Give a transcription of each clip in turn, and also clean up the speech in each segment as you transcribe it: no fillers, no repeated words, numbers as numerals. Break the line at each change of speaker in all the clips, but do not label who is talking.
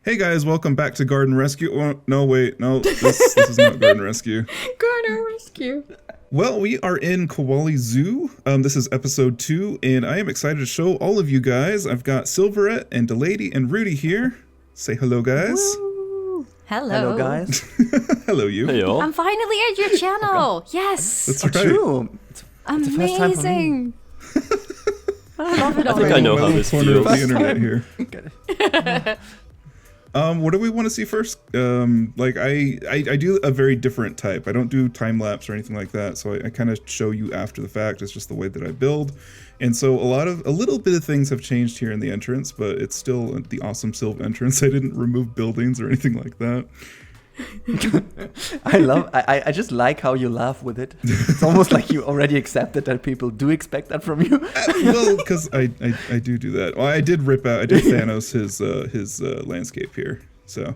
Hey guys, welcome back to Garden Rescue. Oh, no, wait, no, this is not Garden Rescue.
Garden Rescue.
Well, we are in Koali Zoo. This is episode 2, and I am excited to show all of you guys. I've got Silvarret and Delady and Rudi here. Say hello, guys.
Woo. Hello.
Hello, guys.
Hello, you.
Hey, y'all.
I'm finally at your channel. Yes.
That's right.
True. It's the first time for me.
Amazing. I love it
I think
already.
I know
My
how
little
this
corner of the
feels.
internet here.
Good.
What do we want to see first? I do a very different type. I don't do time lapse or anything like that. So I kind of show you after the fact. It's just the way that I build. And so a little bit of things have changed here in the entrance, but it's still the awesome Silv entrance. I didn't remove buildings or anything like that.
I just like how you laugh with it. It's almost like you already accepted that people do expect that from you.
Well, because I do that. Well, I did Thanos his landscape here. So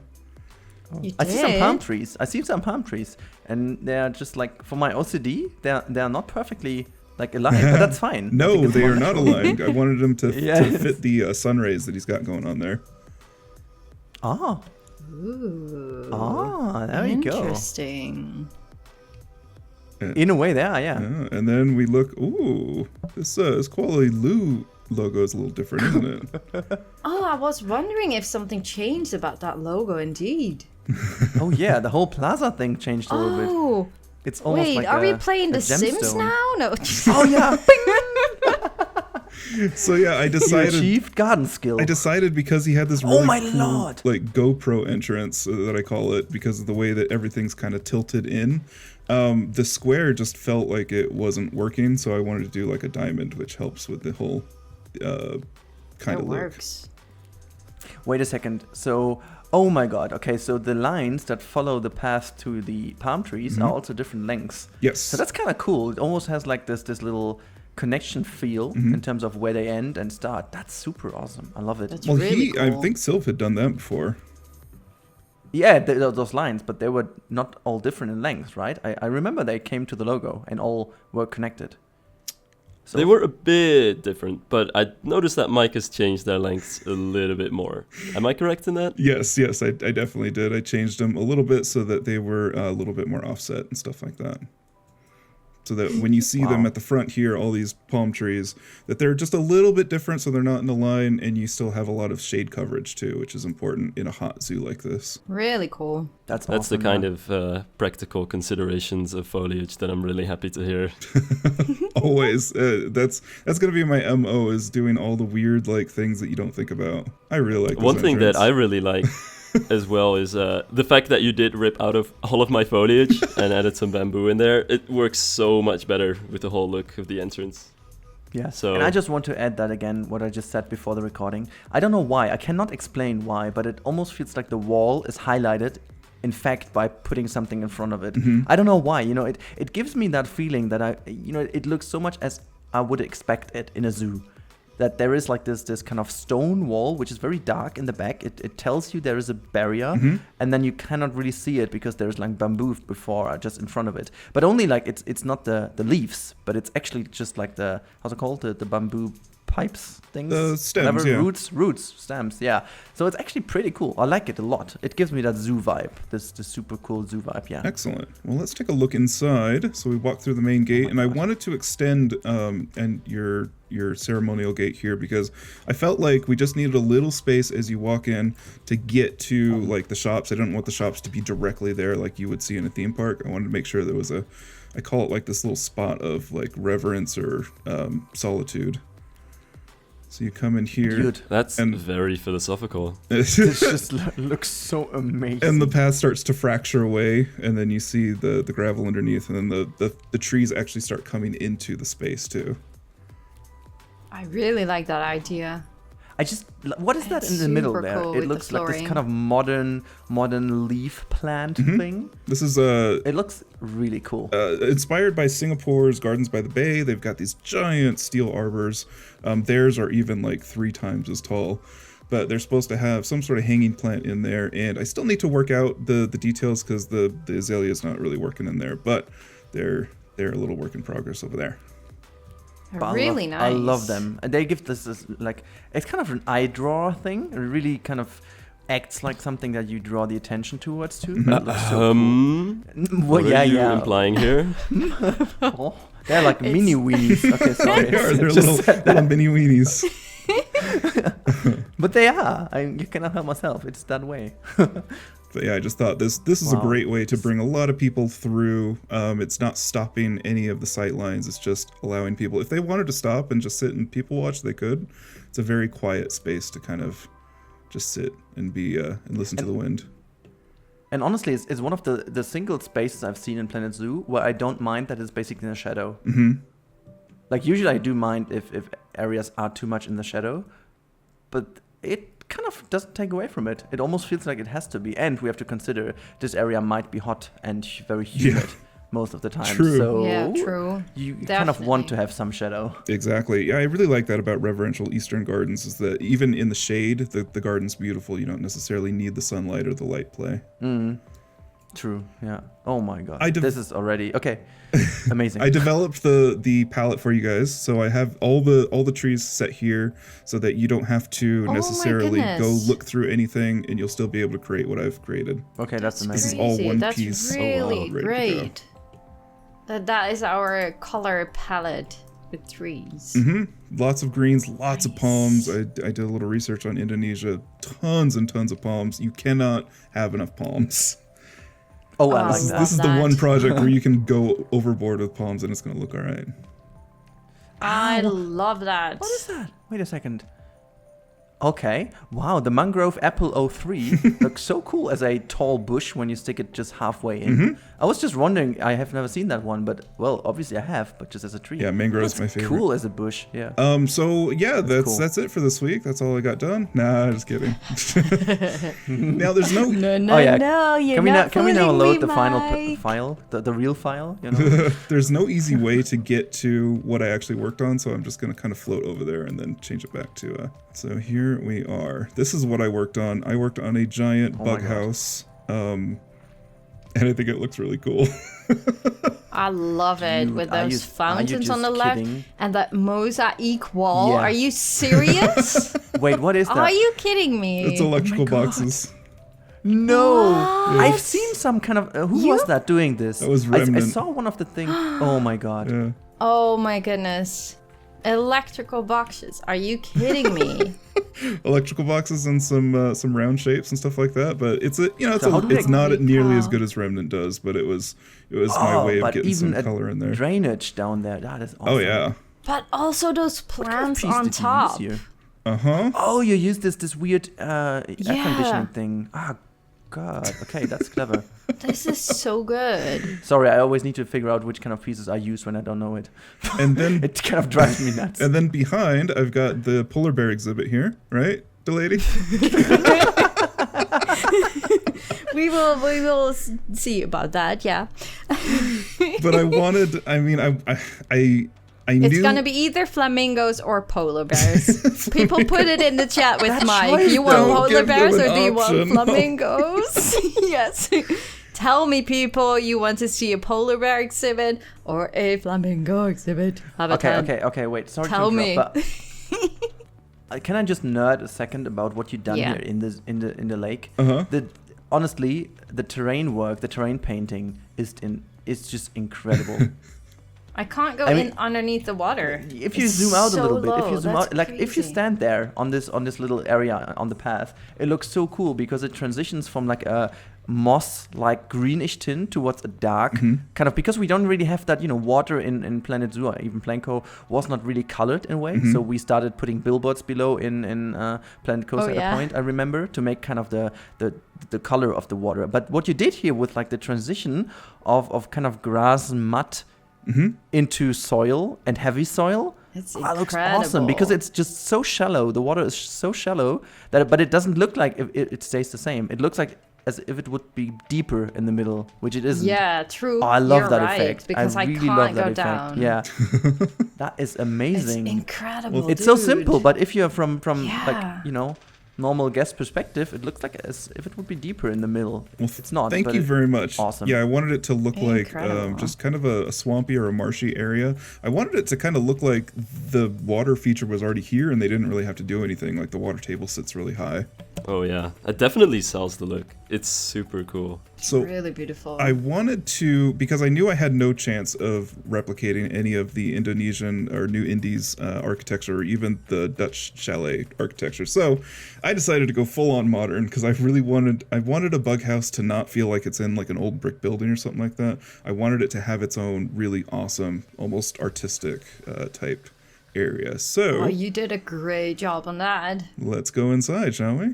You
I see some
did?
palm trees. I see some palm trees, and they're just like for my OCD. They're not perfectly like aligned, but that's fine. I think
no,
it's
they
more
are not
natural.
aligned. I wanted them to
Yes.
fit the sun rays that he's got going on there.
Ah,
Ooh.
there you go.
Interesting.
In a way, yeah.
Yeah, and then we look. Ooh, this Koali Zoo logo is a little different, isn't it?
Oh, I was wondering if something changed about that logo. Indeed.
Oh yeah, the whole Plaza thing changed a little bit.
Oh,
It's almost
wait.
like
Are we
a-
playing
a
The Sims
gemstone.
now? No.
Oh yeah,
So yeah, I
you
decided.
achieved garden skill.
I decided because he had this
Oh
really
my
cool,
lord.
like GoPro entrance that I call it because of the way that everything's kind of tilted in. The square just felt like it wasn't working, so I wanted to do like a diamond, which helps with the whole kind
It
of look.
works.
Wait a second. So, oh my god. Okay, so the lines that follow the path to the palm trees are also different lengths.
Yes.
So that's kind of cool. It almost has like this little connection feel in terms of where they end and start. That's super awesome. I love it.
That's
well,
really
I
cool.
think Silv had done that before.
Yeah, those lines, but they were not all different in length, right? I remember they came to the logo and all were connected. So
They were a bit different, but I noticed that Mike has changed their lengths a little bit more. Am I correct in that?
Yes, I definitely did. I changed them a little bit so that they were a little bit more offset and stuff like that. So that when you see them
Wow.
at the front here, all these palm trees, that they're just a little bit different so they're not in a line, and you still have a lot of shade coverage too, which is important in a hot zoo like this.
Really cool.
that's
That's the
awesome,
kind
yeah.
of practical considerations of foliage that I'm really happy to hear.
Always. That's going to be my MO, is doing all the weird like things that you don't think about. I really like this
One thing that I
entrance.
really like as well is the fact that you did rip out of all of my foliage and added some bamboo in there. It works so much better with the whole look of the entrance.
Yeah.
So-
And I just want to add that again, what I just said before the recording. I don't know why. I cannot explain why, but it almost feels like the wall is highlighted, in fact, by putting something in front of it. I don't know why. It gives me that feeling that it looks so much as I would expect it in a zoo. That there is like this kind of stone wall, which is very dark in the back. It tells you there is a barrier, and then you cannot really see it because there's like bamboo before, just in front of it. But only like it's not the leaves, but it's actually just like the, how's it called, the bamboo pipes things.
The stems, yeah.
Roots, stems, yeah. So it's actually pretty cool. I like it a lot. It gives me that zoo vibe, this super cool zoo vibe, yeah.
Excellent. Well, let's take a look inside. So we walk through the main gate, and I wanted to extend and your ceremonial gate here because I felt like we just needed a little space as you walk in to get to like the shops. I didn't want the shops to be directly there like you would see in a theme park. I wanted to make sure there was I call it like this little spot of like reverence or solitude. So you come in here.
Dude,
That's
And-
very philosophical.
this just looks so amazing.
And the path starts to fracture away, and then you see the gravel underneath, and then the trees actually start coming into the space too.
I really like that idea.
What is that
It's
in the middle
super
there?
cool
It
with
looks
the
like this
flooring.
kind of modern leaf plant thing.
This is
It looks really cool.
inspired by Singapore's Gardens by the Bay. They've got these giant steel arbors. Theirs are even like 3 times as tall. But they're supposed to have some sort of hanging plant in there. And I still need to work out the details because the azalea is not really working in there. But they're a little work in progress over there.
They're really nice.
I love them. And they give this like, it's kind of an eye draw thing. A really kind of acts like something that you draw the attention towards too. But it looks so cool. Well,
What
yeah,
are you
yeah.
implying here?
Oh, they're like mini weenies. Okay, sorry.
They're
Just
little mini weenies.
But they are. You cannot help myself. It's that way.
But yeah, I just thought this is a
Wow.
great way to bring a lot of people through. It's not stopping any of the sight lines. It's just allowing people, if they wanted to stop and just sit and people watch, they could. It's a very quiet space to kind of just sit and be and listen to the wind.
And honestly, it's one of the single spaces I've seen in Planet Zoo where I don't mind that it's basically in the shadow.
Mm-hmm.
Like usually I do mind if areas are too much in the shadow, but it kind of doesn't take away from it. It almost feels like it has to be. And we have to consider this area might be hot and very humid most of the time.
True.
So
Yeah, true.
you kind of want to have some shadow.
Exactly. Yeah, I really like that about reverential Eastern gardens is that even in the shade, the garden's beautiful. You don't necessarily need the sunlight or the light play.
True. Yeah. Oh my god.
I
This is already okay. Amazing.
I developed the palette for you guys, so I have all the trees set here so that you don't have to
my
necessarily go
goodness.
look through anything, and you'll still be able to create what I've created.
Okay, that's
This
amazing.
is all
Crazy.
one
That's
piece.
really
ready to go.
great. That is our color palette with trees.
Lots of greens, lots of palms. I did a little research on Indonesia. Tons and tons of palms. You cannot have enough palms.
Oh, I
Oh,
like that.
This is the
that.
one project where you can go overboard with palms and it's going to look all right.
I love that.
What is that? Wait a second. Okay. Wow, the mangrove apple 03 looks so cool as a tall bush when you stick it just halfway in. I was just wondering, I have never seen that one, but well, obviously I have, but just as a tree.
Yeah, mangrove is my favorite.
Cool as a bush, yeah.
So yeah,
cool.
that's it for this week. That's all I got done. Nah, just kidding. Now there's no
Oh, yeah.
no, you're
Can we now
fooling
load
me,
the final
Mike.
file, the real file, you know?
there's no easy way to get to what I actually worked on, so I'm just gonna kind of float over there and then change it back to so here we are. This is what I worked on. I worked on a giant
Oh my
bug
God.
house. And I think it looks really cool.
I love it
Dude,
with
are you-
those
are you
fountains on
just
the left
kidding?
and that mosaic wall.
Yeah.
Are you serious?
Wait, what is that?
Are you kidding me?
It's electrical boxes.
No,
What?
I've seen some kind of. Who was that doing this?
That was
I
Remnant.
saw one of the things. Oh my god!
Yeah.
Oh my goodness. Electrical boxes. Are you kidding me?
Electrical boxes and some round shapes and stuff like that, but it's
So how do
it's
they-
not nearly as
Wow.
good as Remnant does, but it was my way of
but
getting
even
some color in there.
drainage down there. That is awesome.
Oh yeah.
But also those
What kind of
plants
piece
on
did you
top.
use here?
Uh-huh.
Oh, you used this weird air
Yeah.
conditioning thing. Ah, god. Okay, that's clever.
This is so good.
Sorry, I always need to figure out which kind of pieces I use when I don't know it.
And then
It kind of drives me nuts.
and then behind I've got the polar bear exhibit here, right? Delady?
We will see about that. Yeah.
But I knew
It's gonna be either flamingos or polar bears. People put it in the chat with
That
Mike.
choice,
You want
don't
polar
give them
bears or
an
do you want
option.
flamingos? Yes. Tell me, people, you want to see a polar bear exhibit or a flamingo exhibit? Have a time.
Okay. Wait, sorry
Tell
to
me.
interrupt, but can I just nerd a second about what you've done
Yeah.
here in the lake?
Uh-huh.
Honestly, the terrain work, the terrain painting is just incredible.
I can't go
I mean,
in underneath the water.
If you
It's
zoom out a
so
little bit, if
low.
you zoom
That's
out, like if you
crazy.
stand there on this little area on the path, it looks so cool because it transitions from like a moss like greenish tint towards a dark kind of, because we don't really have that, water in Planet Zoo, or even Planco was not really colored in a way. So we started putting billboards below in Planet Coast
Oh,
at
yeah.
a point, I remember, to make kind of the color of the water. But what you did here with like the transition of kind of grass mud into soil and heavy soil,
It's
looks
incredible.
awesome because it's just so shallow. The water is so shallow but it doesn't look like it stays the same. It looks like as if it would be deeper in the middle, which it isn't.
Yeah, true.
Oh, I love
You're
that
right,
effect.
because I
really
can't
love that
go
effect.
down.
Yeah, that is
It's
amazing.
incredible.
It's so
dude.
simple, but if you're from
Yeah.
like normal guest perspective, it looks like as if it would be deeper in the middle.
Well,
It's not.
Thank
but
you
it-
very much.
awesome.
Yeah, I wanted it to look like
Incredible.
just kind of a swampy or a marshy area. I wanted it to kind of look like the water feature was already here and they didn't really have to do anything. Like the water table sits really high.
Oh yeah, it definitely sells the look. It's super cool.
So
Really beautiful.
I wanted to, because I knew I had no chance of replicating any of the Indonesian or New Indies architecture or even the Dutch chalet architecture. So I decided to go full on modern because I wanted a bug house to not feel like it's in like an old brick building or something like that. I wanted it to have its own really awesome, almost artistic type area. So
Oh, you did a great job on that.
let's go inside, shall we?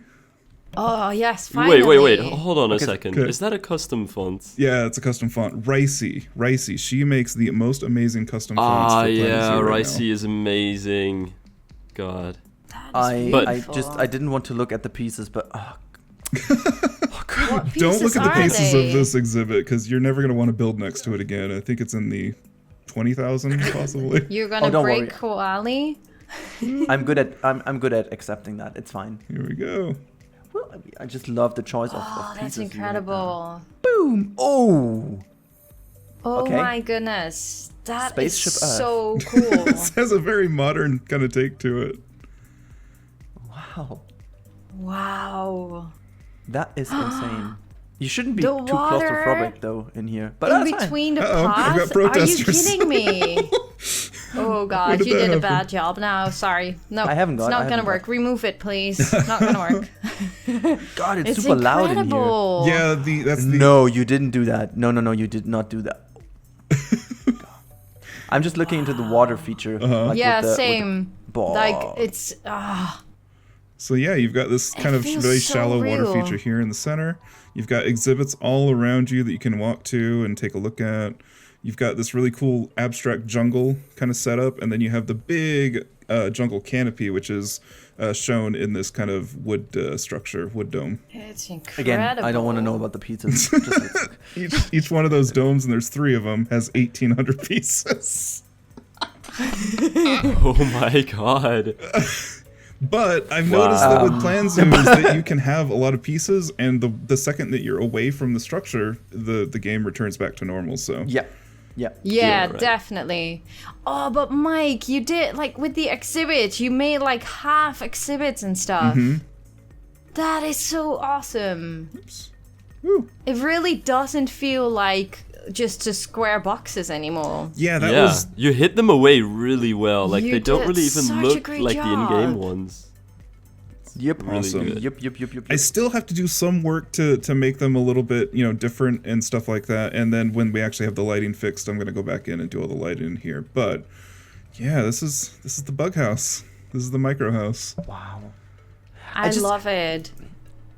Oh, yes, finally.
Wait. Hold on a second.
good.
Is that a custom font?
Yeah, it's a custom font. Ricey. She makes the most amazing custom fonts.
Ah,
for Plaza
yeah,
Zoo right
Ricey is amazing. God.
I didn't want to look at the pieces, but
What
now. Don't look
pieces
at the
are
pieces
they?
of this exhibit because you're never going to want to build next to it again. I think it's in the 20,000 possibly.
You're gonna
don't
break
worry.
Koali?
I'm good at accepting that. It's fine.
Here we go.
Well, I just love the choice of
Oh,
pieces.
that's
you have.
incredible.
Boom! Oh,
Oh
Okay.
my goodness. That
Spaceship
is
Earth.
so cool.
This has a very modern kind of take to it.
wow,
Wow.
that is insane. You shouldn't be
The
too
water
claustrophobic though in here. But
In
that's fine.
between the
Uh-oh, I've got
pots? Are you
protesters.
kidding me? Oh god,
did
you
that
did a
happen?
bad job now. Sorry. No,
I haven't
it's
got- I
not gonna
haven't
work.
got-
Remove it, please. It's not gonna work.
God, it's,
It's
super loud in here.
incredible.
Yeah, that's the.
No, you didn't do that. No, you did not do that. I'm just looking into the water feature. Like
Yeah,
with the
same.
ball.
Like it's
So yeah, you've got this kind of
feels
very
so
shallow water
real.
feature here in the center. You've got exhibits all around you that you can walk to and take a look at. You've got this really cool abstract jungle kind of setup, and then you have the big jungle canopy, which is shown in this kind of wood structure, wood dome.
it's incredible.
Again, I don't want to know about the pizzas. Just,
Each one of those domes, and there's 3 of them, has 1,800 pieces.
Oh my god.
But I've noticed that with Plan Zoos that you can have a lot of pieces, and the second that you're away from the structure, the game returns back to normal. So
yeah.
Yeah,
right.
definitely. Oh, but Mike, you did like with the exhibits, you made like half exhibits and stuff. That is so awesome.
Woo.
It really doesn't feel like just the square boxes anymore.
Yeah, that
Yeah,
was
you hit them away really well. Like
You
they don't
did
really even
such a
look
great
like the in-game
job.
ones.
Yep.
Really
Awesome.
good.
Yep.
I still have to do some work to make them a little bit, different and stuff like that. And then when we actually have the lighting fixed, I'm gonna go back in and do all the lighting in here. But yeah, this is the bug house. This is the micro house.
Wow.
I
just-
love it.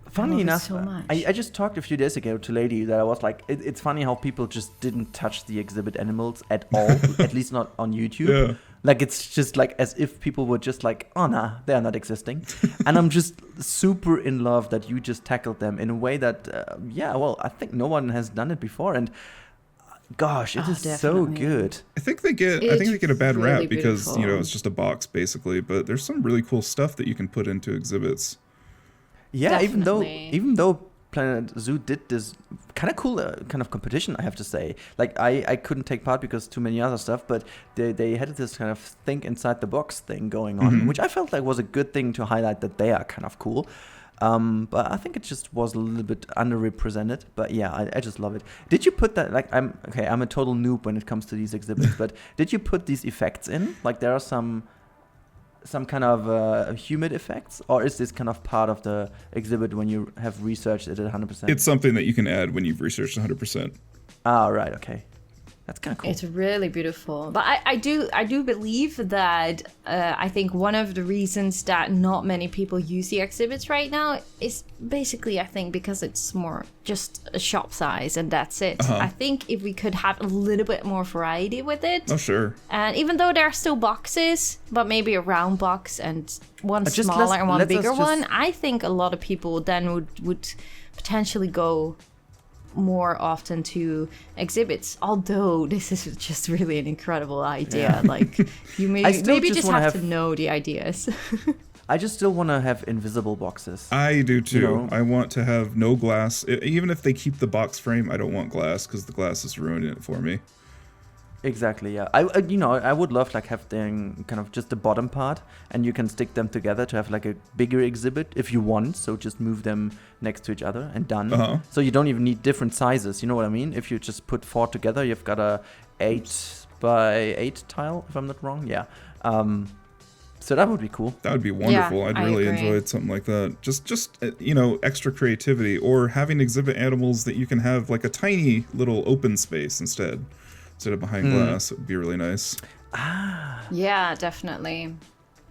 Funny
love it
enough,
so much.
I just talked a few days ago to Lady that I was like, it's funny how people just didn't touch the exhibit animals at all, at least not on YouTube.
Yeah.
Like it's just like as if people were just like, oh nah, they are not existing. And I'm just super in love that you just tackled them in a way that, I think no one has done it before. And gosh, it is so
definitely.
good.
I think they get a bad
really
rap because
beautiful.
it's just a box basically. But there's some really cool stuff that you can put into exhibits.
Yeah,
Definitely.
even though Planet Zoo did this kind of cool kind of competition, I have to say. Like I couldn't take part because too many other stuff, but they had this kind of think inside the box thing going on, which I felt like was a good thing to highlight that they are kind of cool. But I think it just was a little bit underrepresented. But yeah, I just love it. Did you put that? Like I'm a total noob when it comes to these exhibits, but did you put these effects in? Like there are some kind of humid effects, or is this kind of part of the exhibit when you have researched it at 100%?
It's something that you can add when you've researched 100%.
Ah, right, okay. That's kind of cool.
It's really beautiful. But I do believe that I think one of the reasons that not many people use the exhibits right now is basically, I think, because it's more just a shop size and that's it. I think if we could have a little bit more variety with it,
Oh sure.
and even though there are still boxes, but maybe a round box and one
Just
smaller and one
let us
bigger
just-
one, I think a lot of people then would potentially go more often to exhibits, although this is just really an incredible idea. Like you
I still
maybe
just
just
wanna
have
have-
to know the ideas.
I just still want to have invisible boxes.
I do too.
You know?
I want to have no glass. Even if they keep the box frame, I don't want glass because the glass is ruining it for me.
Exactly, yeah. I would love like have them kind of just the bottom part, and you can stick them together to have like a bigger exhibit if you want. So just move them next to each other and done.
Uh-huh.
So you don't even need different sizes. You know what I mean? If you just put 4 together, you've got a 8x8 tile, if I'm not wrong. Yeah. So that would be cool.
That would be wonderful.
Yeah,
I'd
I
really
agree.
enjoy something like that. Just extra creativity, or having exhibit animals that you can have like a tiny little open space instead of behind glass. It would be really nice.
Yeah, definitely.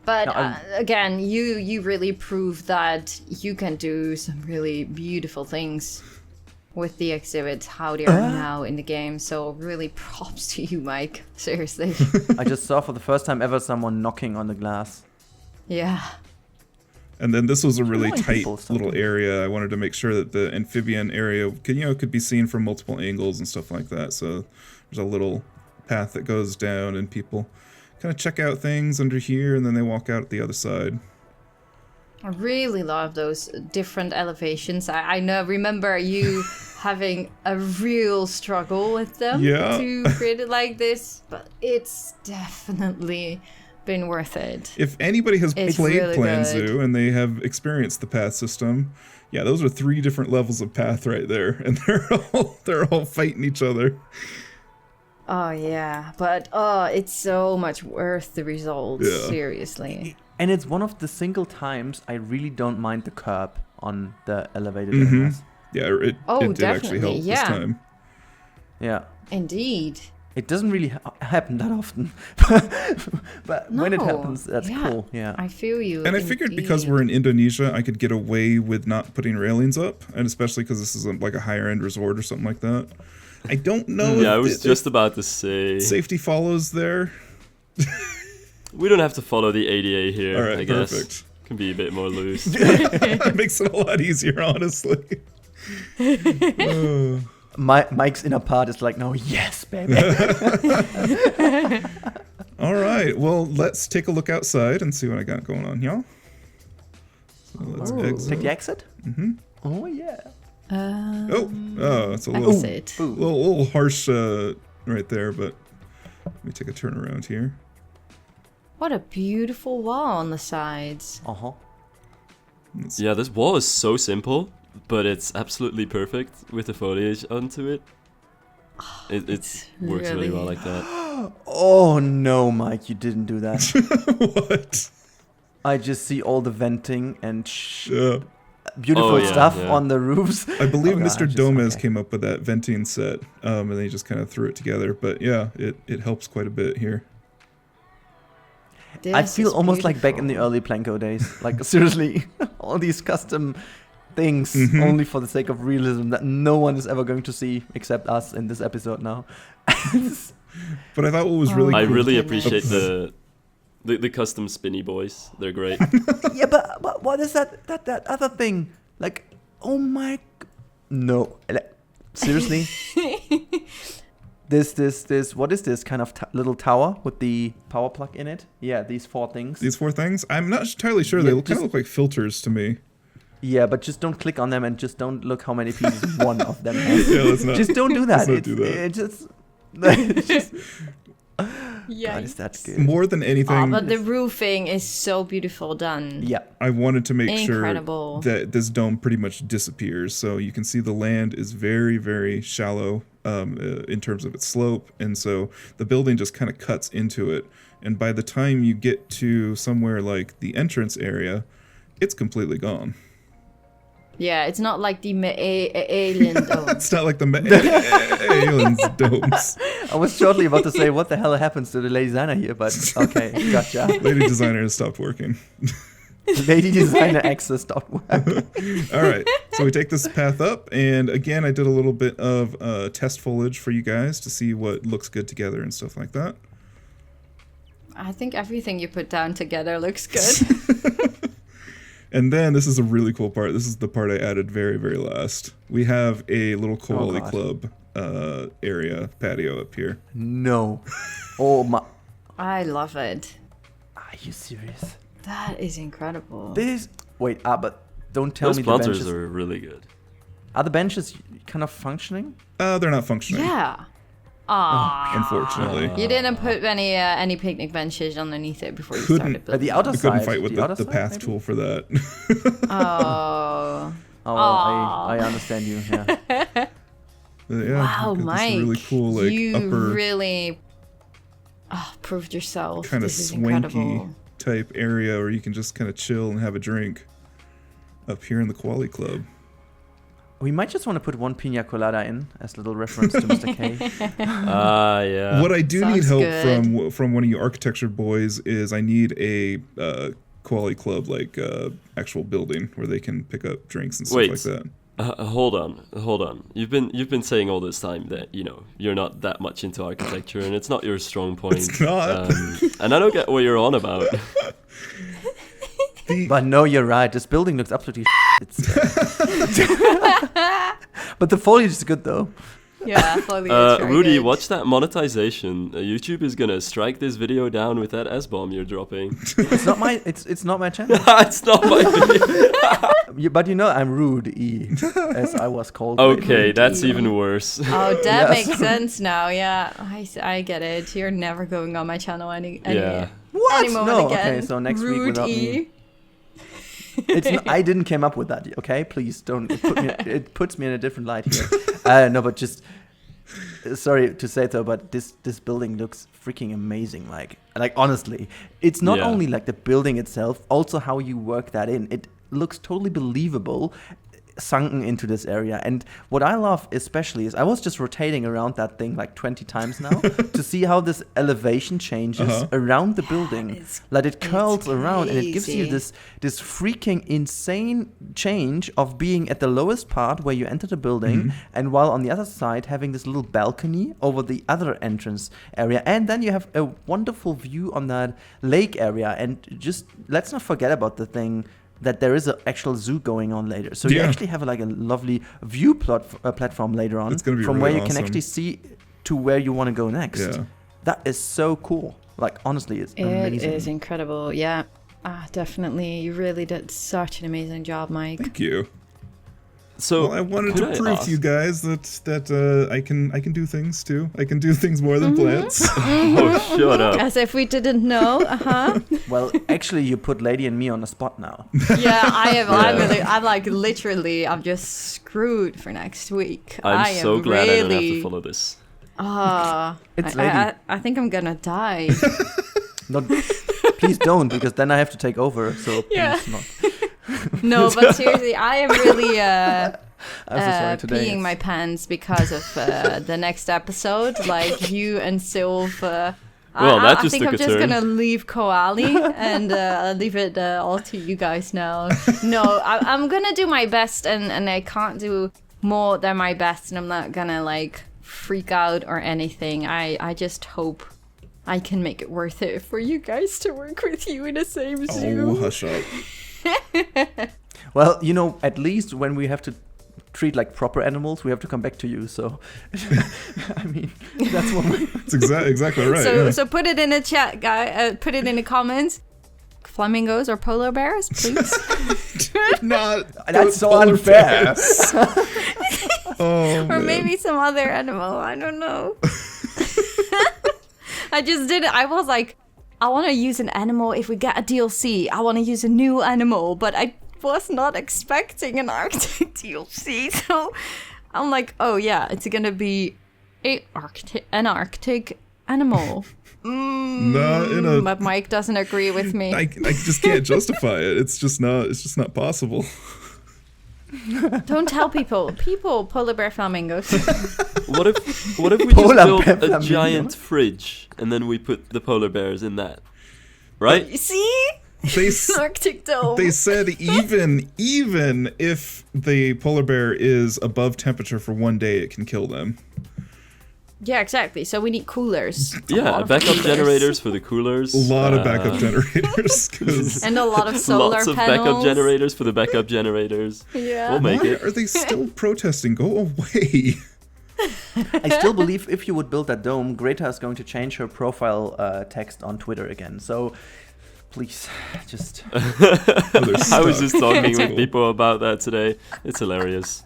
But
No,
again, you really prove that you can do some really beautiful things with the exhibits, how they are now in the game. So really props to you, Mike. Seriously.
I just saw for the first time ever someone knocking on the glass.
Yeah.
And then this was a really
Annoying
tight
people, something.
little area. I wanted to make sure that the amphibian area could be seen from multiple angles and stuff like that. So there's a little path that goes down, and people kind of check out things under here, and then they walk out at the other side.
I really love those different elevations. I remember you having a real struggle with them
Yeah.
to create it like this, but it's definitely been worth it.
If anybody has
It's
played
really
Plan
good.
Zoo and they have experienced the path system, yeah, those are 3 different levels of path right there, and they're all fighting each other.
Oh yeah, but it's so much worth the results.
Yeah.
Seriously.
And it's one of the single times I really don't mind the curb on the elevated
Mhm.
areas.
Yeah, it did actually help
definitely,
this
yeah.
time.
Yeah.
Indeed.
It doesn't really happen that often. But when it
No,
happens, that's
yeah.
cool. Yeah.
I feel you.
And I figured because
indeed.
we're in Indonesia, I could get away with not putting railings up, and especially because this is like a higher end resort or something like that. I don't know
Yeah, I
if
was just about to say.
safety follows there.
We don't have to follow the ADA here,
All right,
I guess.
perfect.
Can be a bit more loose.
It makes it a lot easier, honestly.
Mike's inner part is like, no, yes, baby.
All right, well, let's take a look outside and see what I got going on, y'all. So let's
Ooh.
exit.
Take the exit?
Mhm.
Oh, yeah.
Oh, it's a little,
Exit.
little harsh right there, but let me take a turn around here.
What a beautiful wall on the sides.
Uh-huh.
Yeah, this wall is so simple, but it's absolutely perfect with the foliage onto it. It works really well like that.
Oh, no, Mike, you didn't do that.
What?
I just see all the venting and beautiful
Oh, yeah,
stuff
yeah.
on the roofs.
I believe
Oh, God,
Mr.
just-
Gomez
okay.
came up with that venting set, and then he just kind of threw it together. But yeah, it helps quite a bit here.
I
This
feel
is
almost like back in the
beautiful.
early Planko days. Like, seriously, all these custom things
Mhm.
only for the sake of realism that no one is ever going to see except us in this episode now.
But I thought what was really
Oh,
I
cool.
really
goodness.
appreciate the custom spinny boys. They're great.
Yeah, but what is that other thing? Like, oh my... No. Seriously? This, what is this kind of little tower with the power plug in it? Yeah, these 4 things.
These 4 things? I'm not entirely sure.
Yeah,
They kind
just-
of look like filters to me.
Yeah, but just don't click on them and just don't look how many pieces one of them has.
Yeah, let's not.
Just don't do that.
Let's not do that.
It just... it's just
Yeah.
God, is that good?
More than anything,
But the roofing is so beautiful done.
Yeah.
I wanted to make
Incredible.
sure that this dome pretty much disappears. So you can see the land is very, very shallow in terms of its slope. And so the building just kind of cuts into it. And by the time you get to somewhere like the entrance area, it's completely gone.
Yeah, it's not like the alien dome.
It's not like the aliens domes.
I was shortly about to say, what the hell happens to the lady designer here? But okay, gotcha.
Lady designer has stopped working.
Lady designer access dot work.
All right, so we take this path up, and again, I did a little bit of test foliage for you guys to see what looks good together and stuff like that.
I think everything you put down together looks good.
And then this is a really cool part. This is the part I added very, very last. We have a little Koali
God.
Club area patio up here.
No. Oh my.
I love it.
Are you serious?
That is incredible.
But don't tell
Those
me the
planters
benches
are really good.
are the benches kind of functioning.
They're not functioning.
Yeah. Aww.
Unfortunately.
You didn't put any picnic benches underneath it before you
Couldn't.
started building.
The outer
I couldn't
side,
fight with
the outer
the
side,
path
maybe?
tool for that.
Oh.
Oh, well, I understand you. Yeah.
Yeah,
Wow,
we've got this
Mike.
really cool, like,
you
upper
really proved yourself.
kind of
This is
swanky
incredible.
type area where you can just kind of chill and have a drink up here in the Koali Club.
We might just want to put one pina colada in as a little reference to Mr. K.
Yeah.
What I do need
Sounds
help
good.
from one of you architecture boys is I need a Koali Club actual building where they can pick up drinks and stuff
Wait.
like that.
Hold on. You've been saying all this time that you're not that much into architecture and it's not your strong point.
It's not.
And I don't get what you're on about.
But no, you're right. This building looks absolutely it's, but the foliage is good though.
Yeah, foliage. very
Rudi,
good.
watch that monetization. YouTube is gonna strike this video down with that S-bomb you're dropping.
It's not my channel.
It's not my video.
But I'm Rude E, as I was called.
Okay, that's even worse.
Oh, that
Yes.
makes sense now. Yeah, I get it. You're never going on my channel any
What?
moment
No.
again.
Okay, so next week
Rude
without
E.
me. I didn't come up with that. Okay, please don't. It puts me in a different light here. No, but just sorry to say so, but this building looks freaking amazing. Like honestly, it's not only like the building itself, also how you work that in. It looks totally believable, sunken into this area. And what I love especially is I was just rotating around that thing like 20 times now to see how this elevation changes around the building. Like it curls around and it gives you
crazy.
this freaking insane change of being at the lowest part where you enter the building and while on the other side having this little balcony over the other entrance area, and then you have a wonderful view on that lake area. And just let's not forget about the thing that there is an actual zoo going on later. So you actually have a lovely view platform later on
It's gonna be
from
really
where you can
awesome.
actually see to where you want to go next.
Yeah.
That is so cool. Like, honestly, it's amazing.
It is incredible. Yeah. Definitely. You really did such an amazing job, Mike.
Thank you.
So
Well, I wanted
could
to prove
ask-
to you guys that I can do things too. I can do things more than plants.
Oh, shut up.
As if we didn't know.
Well, actually, you put Lady and me on the spot now.
Yeah, I am.
Yeah.
I'm like literally. I'm just screwed for next week.
I'm
I
so
am
glad
really,
I don't have to follow this.
It's Lady.
I think I'm gonna die.
Not, please don't, because then I have to take over. So please
Yeah.
not.
No, but seriously, I am really
I'm so sorry today.
peeing my pants because of the next episode. Like you and Silv.
Well,
I
that just
think
took
I'm
a
just
turn.
gonna leave Koali and leave it all to you guys now. No, I'm gonna do my best, and I can't do more than my best, and I'm not gonna like freak out or anything. I just hope I can make it worth it for you guys to work with you in the same
Oh,
zoo.
hush up.
Well, at least when we have to treat like proper animals, we have to come back to you. So, I mean, that's what we...
That's exactly right.
So
yeah.
so put it in the chat, guy. Put it in the comments. Flamingos or polar bears, please.
Not
That's so
polar
unfair.
bears. Oh,
Or
man.
maybe some other animal. I don't know. I just did it. I was like, I want to use an animal. If we get a DLC, I want to use a new animal. But I was not expecting an Arctic DLC. So I'm like, oh yeah, it's going to be an Arctic animal.
Not in a.
But Mike doesn't agree with me.
I just can't justify it. It's just not possible.
Don't tell people. Polar bear flamingos.
What if we just
Polar
build
bear
a
flamingo.
giant fridge and then we put the polar bears in that? Right?
You see?
They
Arctic dome.
they said even if the polar bear is above temperature for one day, it can kill them.
Yeah, exactly. So we need coolers. A lot
Yeah,
of
backup
coolers.
generators for the coolers.
A lot of backup generators. 'Cause
And a lot of solar
Lots of
panels.
backup generators for the backup generators.
Yeah.
We'll make
why
it.
are they still protesting? Go away.
I still believe if you would build that dome, Greta is going to change her profile text on Twitter again. So please, just...
I was just talking with
cool.
people about that today. It's hilarious.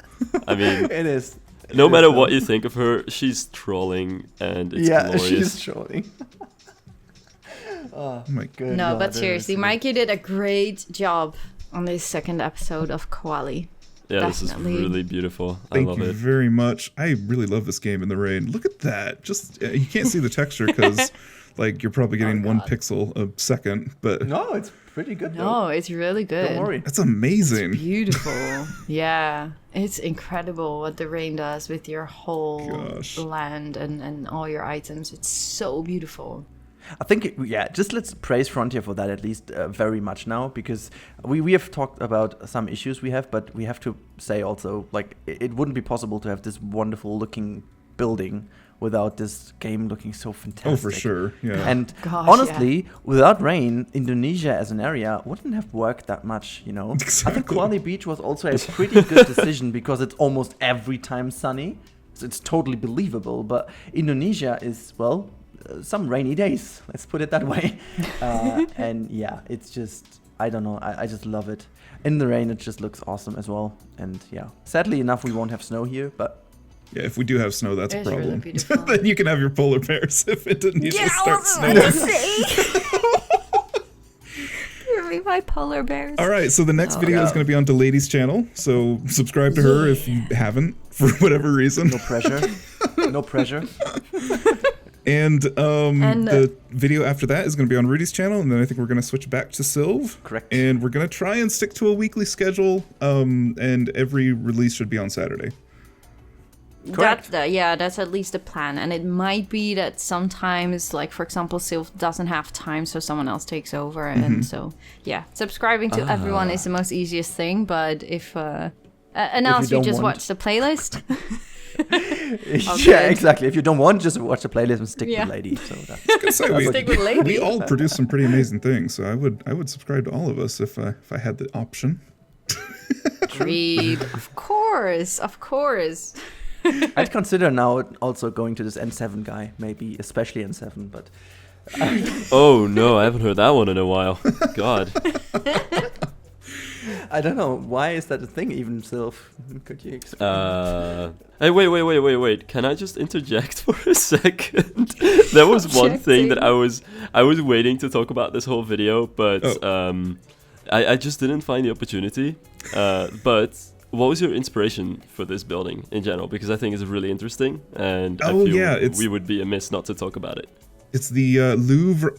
I mean,
It is.
no matter what you think of her, she's trolling, and it's glorious.
She's trolling. Oh
my
good
No,
Lord,
but
it
seriously,
is-
Mikey did a great job on this second episode of Koali.
Yeah, this is
Definitely.
really beautiful.
Thank
I love
you
it.
very much. I really love this game in the rain. Look at that. Just you can't see the texture because like you're probably getting 1 pixel a second, but
No, it's pretty good though.
No, it's really good.
Don't worry.
that's amazing.
Beautiful. Yeah. It's incredible what the rain does with your whole
Gosh.
land and all your items. It's so beautiful.
I think, just let's praise Frontier for that at least very much now, because we have talked about some issues we have, but we have to say also, like, it wouldn't be possible to have this wonderful looking building without this game looking so fantastic.
Oh, for sure. Yeah.
And
Gosh,
honestly, without rain, Indonesia as an area wouldn't have worked that much, you know? I think
Exactly.
Koali Beach was also a pretty good decision because it's almost every time sunny. So it's totally believable. But Indonesia is, well, some rainy days, let's put it that way. And yeah, it's just, I don't know, I just love it. In the rain, it just looks awesome as well. And yeah, sadly enough, we won't have snow here, but
Yeah, if we do have snow, that's
It's
a
really
problem.
beautiful.
Then you can have your polar bears if it didn't need to start snowing.
Give me my polar bears.
All right, so the next video is going to be on Delady's channel. So subscribe to her if you haven't, for whatever reason.
no pressure. No pressure.
And
And,
the video after that is going to be on Rudi's channel, and then I think we're going to switch back to Silv.
Correct.
And we're going to try and stick to a weekly schedule, and every release should be on Saturday.
Correct.
That's at least the plan. And it might be that sometimes, like, for example, Silv doesn't have time, so someone else takes over. And so, yeah, subscribing to everyone is the most easiest thing. But if, and else you
don't
just
want-
watch the playlist.
Yeah, exactly. If you don't want, just watch the playlist and stick
Yeah.
with Lady. So that's
I was gonna say,
Stick with Lady.
we all produce some pretty amazing things, so I would subscribe to all of us if I had the option.
Read. Of course.
I'd consider now also going to this N7 guy, maybe especially N7, but
Oh no, I haven't heard that one in a while. God.
I don't know, why is that a thing even, Silv? Could you explain?
Hey, wait. Can I just interject for a second? There was one thing that I was waiting to talk about this whole video, but I just didn't find the opportunity. But what was your inspiration for this building in general? Because I think it's really interesting, and I feel we would be amiss not to talk about it.
It's the Louvre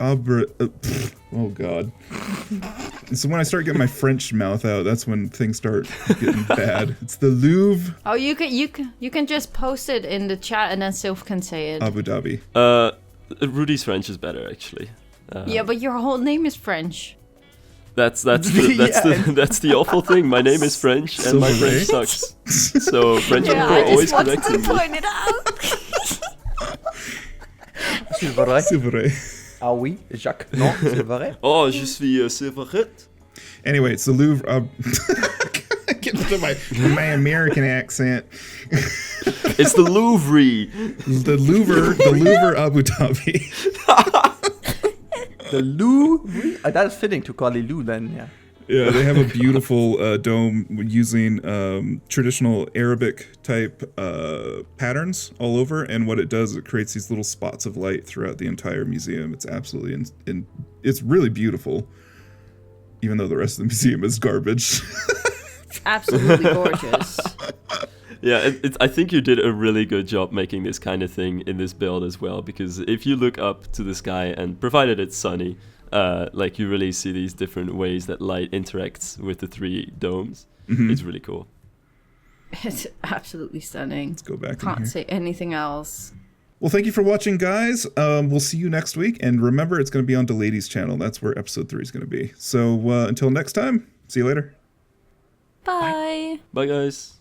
oh god. So when I start getting my French mouth out, that's when things start getting bad. It's the Louvre
Oh, you can just post it in the chat and then Silv can say it.
Abu Dhabi.
Rudi's French is better, actually.
Yeah, but your whole name is French.
That's the awful thing. My name is French, and my French sucks. So French people are always correcting me.
point it out.
Silvarret?
Silvarret.
Ah oui, Jacques. Non, Silvarret.
Oh, je suis Silvarret.
Anyway, it's the Louvre. Get to my American accent.
It's the Louvre.
The Louvre Abu Dhabi.
The Louvre? That is fitting to Koali Zoo then, yeah.
Yeah, they have a beautiful dome using traditional Arabic type patterns all over, and what it does, it creates these little spots of light throughout the entire museum. It's absolutely, it's really beautiful, even though the rest of the museum is garbage.
Absolutely gorgeous.
Yeah, I think you did a really good job making this kind of thing in this build as well, because if you look up to the sky, and provided it's sunny, like you really see these different ways that light interacts with the three domes.
Mm-hmm.
It's really cool.
It's absolutely stunning.
Let's go back in
Can't
here.
say anything else.
Well, thank you for watching, guys. We'll see you next week, and remember, it's going to be on Delady's channel. That's where episode 3 is going to be. So until next time, see you later.
Bye.
Bye, guys.